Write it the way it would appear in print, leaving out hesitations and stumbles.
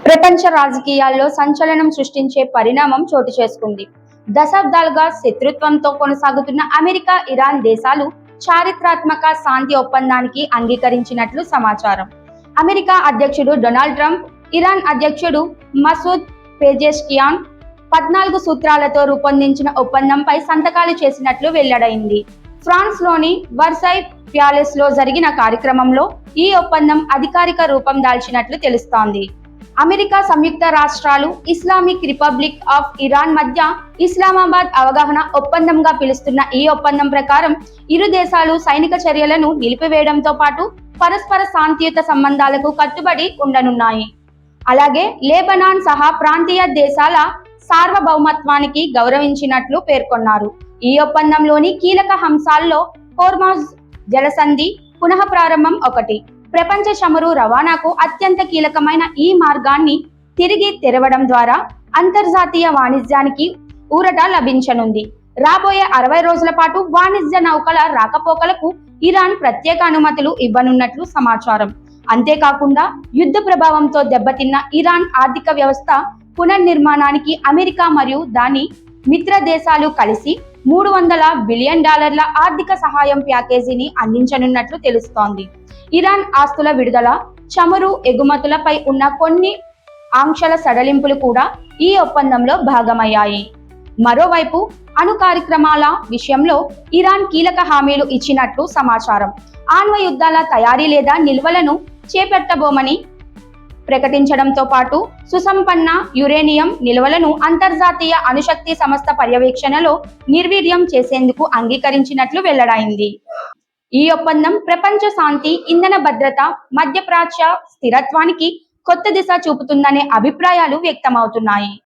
ప్రపంచ రాజకీయాల్లో సంచలనం సృష్టించే పరిణామం చోటు చేసుకుంది. దశాబ్దాలుగా శత్రుత్వంతో కొనసాగుతున్న అమెరికా, ఇరాన్ దేశాలు చారిత్రాత్మక శాంతి ఒప్పందానికి అంగీకరించినట్లు సమాచారం. అమెరికా అధ్యక్షుడు డొనాల్డ్ ట్రంప్, ఇరాన్ అధ్యక్షుడు మసూద్ పెజెష్కియాన్ 14 సూత్రాలతో రూపొందించిన ఒప్పందంపై సంతకాలు చేసినట్లు వెల్లడైంది. ఫ్రాన్స్లోని వర్సై ప్యాలెస్ లో జరిగిన కార్యక్రమంలో ఈ ఒప్పందం అధికారిక రూపం దాల్చినట్లు తెలుస్తోంది. అమెరికా సంయుక్త రాష్ట్రాలు, ఇస్లామిక్ రిపబ్లిక్ ఆఫ్ ఇరాన్ మధ్య ఇస్లామాబాద్ అవగాహన ఒప్పందంగా పిలుస్తున్న ఈ ఒప్పందం ప్రకారం ఇరు దేశాలు సైనిక చర్యలను నిలిపివేయడంతో పాటు పరస్పర శాంతియుత సంబంధాలకు కట్టుబడి ఉండనున్నాయి. అలాగే లెబనాన్ సహా ప్రాంతీయ దేశాల సార్వభౌమత్వానికి గౌరవించినట్లు పేర్కొన్నారు. ఈ ఒప్పందంలోని కీలక అంశాల్లో హోర్ముజ్ జలసంధి పునః ప్రారంభం ఒకటి. ప్రపంచ చమురు రవాణాకు అత్యంత కీలకమైన ఈ మార్గాన్ని తిరిగి తెరవడం ద్వారా అంతర్జాతీయ వాణిజ్యానికి ఊరట లభించనుంది. రాబోయే 60 రోజుల పాటు వాణిజ్య నౌకల రాకపోకలకు ఇరాన్ ప్రత్యేక అనుమతులు ఇవ్వనున్నట్లు సమాచారం. అంతేకాకుండా యుద్ధ ప్రభావంతో దెబ్బతిన్న ఇరాన్ ఆర్థిక వ్యవస్థ పునర్నిర్మాణానికి అమెరికా మరియు దాని మిత్ర దేశాలు కలిసి $300 బిలియన్ ఆర్థిక సహాయం ప్యాకేజీని అందించనున్నట్లు తెలుస్తోంది. ఇరాన్ ఆస్తుల విడుదల, చమురు ఎగుమతులపై ఉన్న కొన్ని ఆంక్షల సడలింపులు కూడా ఈ ఒప్పందంలో భాగమయ్యాయి. మరోవైపు అణు కార్యక్రమాల విషయంలో ఇరాన్ కీలక హామీలు ఇచ్చినట్లు సమాచారం. ఆణ్వ యుద్ధాల తయారీ లేదా నిల్వలను చేపట్టబోమని ప్రకటించడంతో పాటు సుసంపన్న యురేనియం నిల్వలను అంతర్జాతీయ అణుశక్తి సంస్థ పర్యవేక్షణలో నిర్వీర్యం చేసేందుకు అంగీకరించినట్లు వెల్లడైంది. ఈ ఒప్పందం ప్రపంచ శాంతి, ఇంధన భద్రత, మధ్యప్రాచ్య స్థిరత్వానికి కొత్త దిశ చూపుతుందనే అభిప్రాయాలు వ్యక్తమవుతున్నాయి.